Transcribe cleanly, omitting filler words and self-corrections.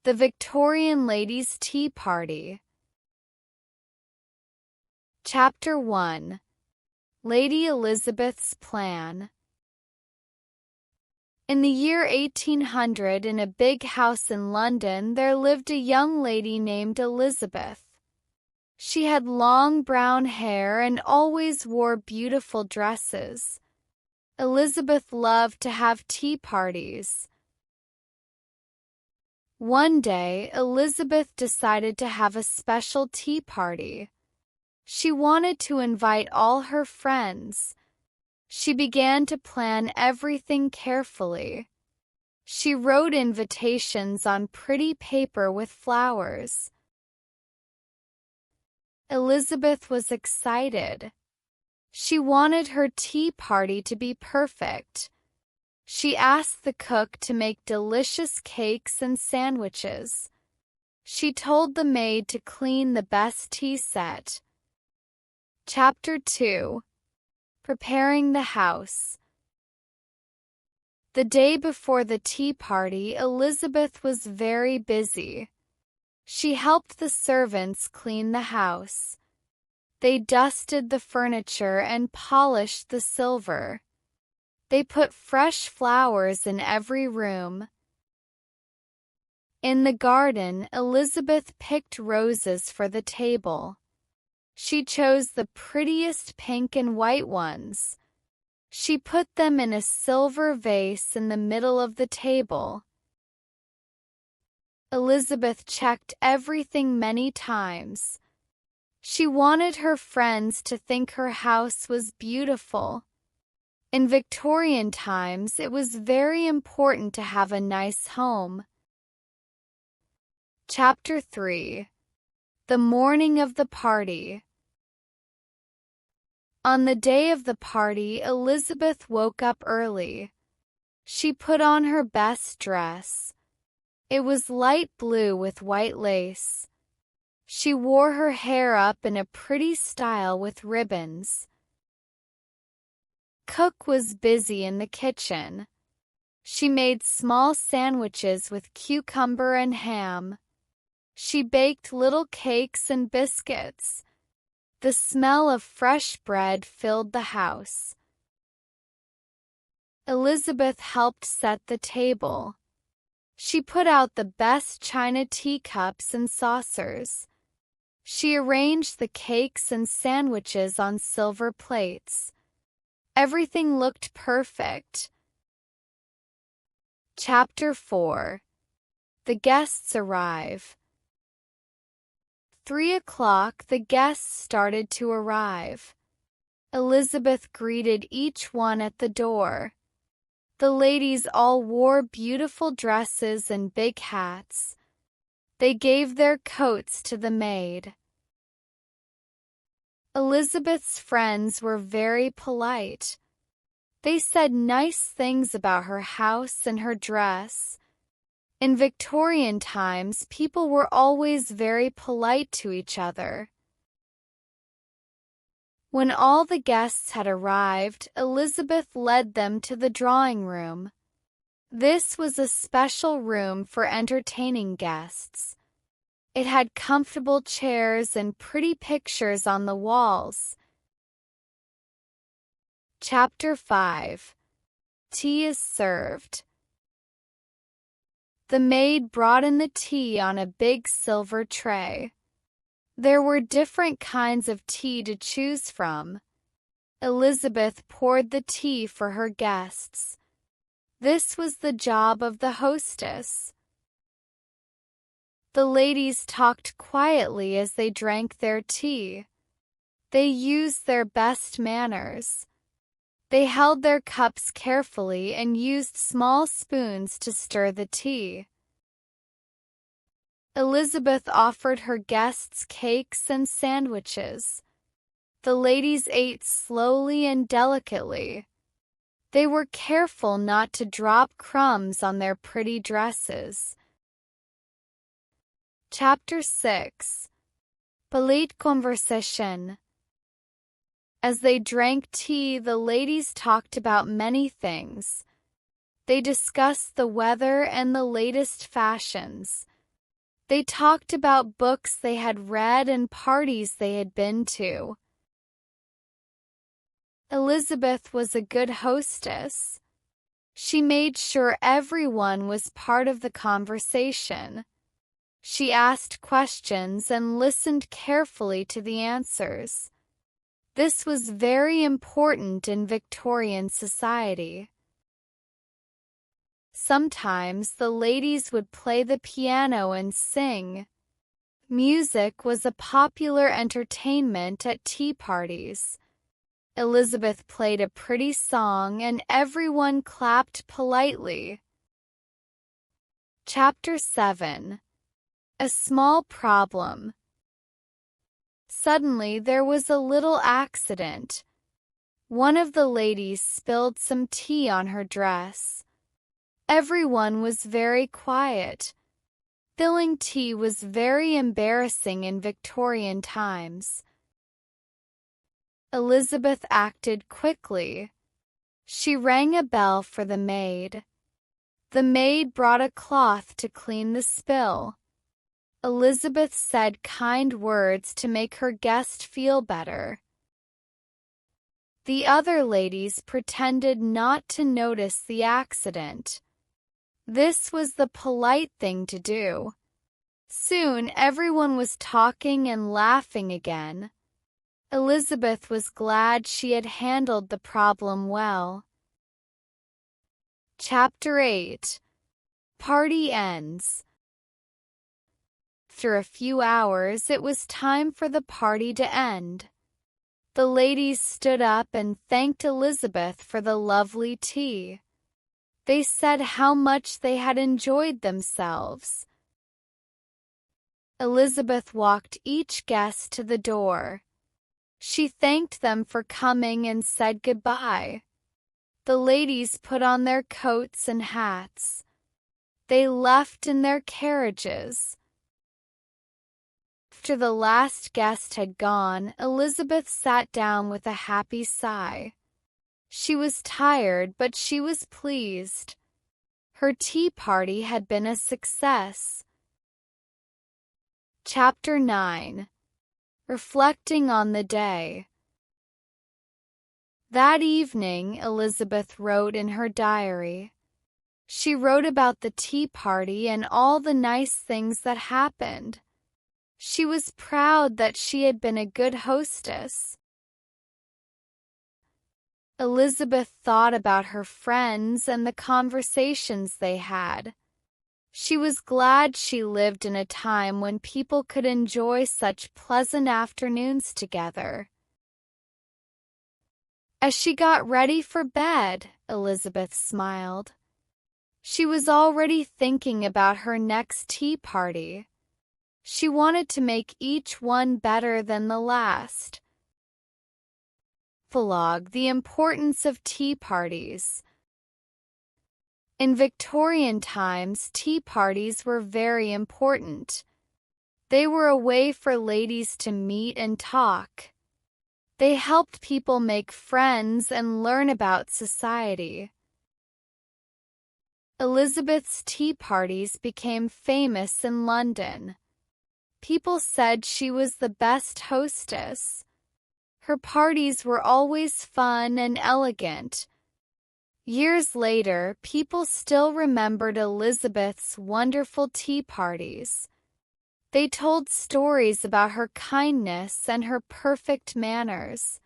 The Victorian Ladies' Tea Party. Chapter 1. Lady Elizabeth's Plan. In the year 1800, in a big house in London, there lived a young lady named Elizabeth. She had long brown hair and always wore beautiful dresses. Elizabeth loved to have tea parties. One day, Elizabeth decided to have a special tea party. She wanted to invite all her friends. She began to plan everything carefully. She wrote invitations on pretty paper with flowers. Elizabeth was excited. She wanted her tea party to be perfect. She asked the cook to make delicious cakes and sandwiches. She told the maid to clean the best tea set. Chapter 2. Preparing the house. The day before the tea party, Elizabeth was very busy. She helped the servants clean the house. They dusted the furniture and polished the silver. They put fresh flowers in every room. In the garden, Elizabeth picked roses for the table. She chose the prettiest pink and white ones. She put them in a silver vase in the middle of the table. Elizabeth checked everything many times. She wanted her friends to think her house was beautiful. In Victorian times, it was very important to have a nice home. Chapter 3. The morning of the party. On the day of the party, Elizabeth woke up early. She put on her best dress. It was light blue with white lace. She wore her hair up in a pretty style with ribbons. Cook was busy in the kitchen. She made small sandwiches with cucumber and ham. She baked little cakes and biscuits. The smell of fresh bread filled the house. Elizabeth helped set the table. She put out the best china teacups and saucers. She arranged the cakes and sandwiches on silver plates. Everything looked perfect. Chapter 4. The guests arrive. 3 o'clock, the guests started to arrive. Elizabeth greeted each one at the door. The ladies all wore beautiful dresses and big hats. They gave their coats to the maid. Elizabeth's friends were very polite. They said nice things about her house and her dress. In Victorian times, people were always very polite to each other. When all the guests had arrived, Elizabeth led them to the drawing room. This was a special room for entertaining guests. It had comfortable chairs and pretty pictures on the walls. Chapter 5. Tea is served. The maid brought in the tea on a big silver tray. There were different kinds of tea to choose from. Elizabeth poured the tea for her guests. This was the job of the hostess. The ladies talked quietly as they drank their tea. They used their best manners. They held their cups carefully and used small spoons to stir the tea. Elizabeth offered her guests cakes and sandwiches. The ladies ate slowly and delicately. They were careful not to drop crumbs on their pretty dresses. Chapter 6. Pite Conversation. As they drank tea, the ladies talked about many things. They discussed the weather and the latest fashions. They talked about books they had read and parties they had been to. Elizabeth was a good hostess. She made sure everyone was part of the conversation. She asked questions and listened carefully to the answers. This was very important in Victorian society. Sometimes the ladies would play the piano and sing. Music was a popular entertainment at tea parties. Elizabeth played a pretty song and everyone clapped politely. Chapter 7. A small problem. Suddenly there was a little accident. One of the ladies spilled some tea on her dress. Everyone was very quiet. Spilling tea was very embarrassing in Victorian times. Elizabeth acted quickly. She rang a bell for the maid. The maid brought a cloth to clean the spill. Elizabeth said kind words to make her guest feel better. The other ladies pretended not to notice the accident. This was the polite thing to do. Soon everyone was talking and laughing again. Elizabeth was glad she had handled the problem well. Chapter 8. Party ends. After a few hours, it was time for the party to end. The ladies stood up and thanked Elizabeth for the lovely tea. They said how much they had enjoyed themselves. Elizabeth walked each guest to the door. She thanked them for coming and said goodbye. The ladies put on their coats and hats. They left in their carriages. After the last guest had gone, Elizabeth sat down with a happy sigh. She was tired, but she was pleased. Her tea party had been a success. Chapter 9. Reflecting on the day. That evening, Elizabeth wrote in her diary. She wrote about the tea party and all the nice things that happened. She was proud that she had been a good hostess. Elizabeth thought about her friends and the conversations they had. She was glad she lived in a time when people could enjoy such pleasant afternoons together. As she got ready for bed, Elizabeth smiled. She was already thinking about her next tea party. She wanted to make each one better than the last. Epilogue: The importance of tea parties. In Victorian times, tea parties were very important. They were a way for ladies to meet and talk. They helped people make friends and learn about society. Elizabeth's tea parties became famous in London. People said she was the best hostess. Her parties were always fun and elegant. Years later, people still remembered Elizabeth's wonderful tea parties. They told stories about her kindness and her perfect manners.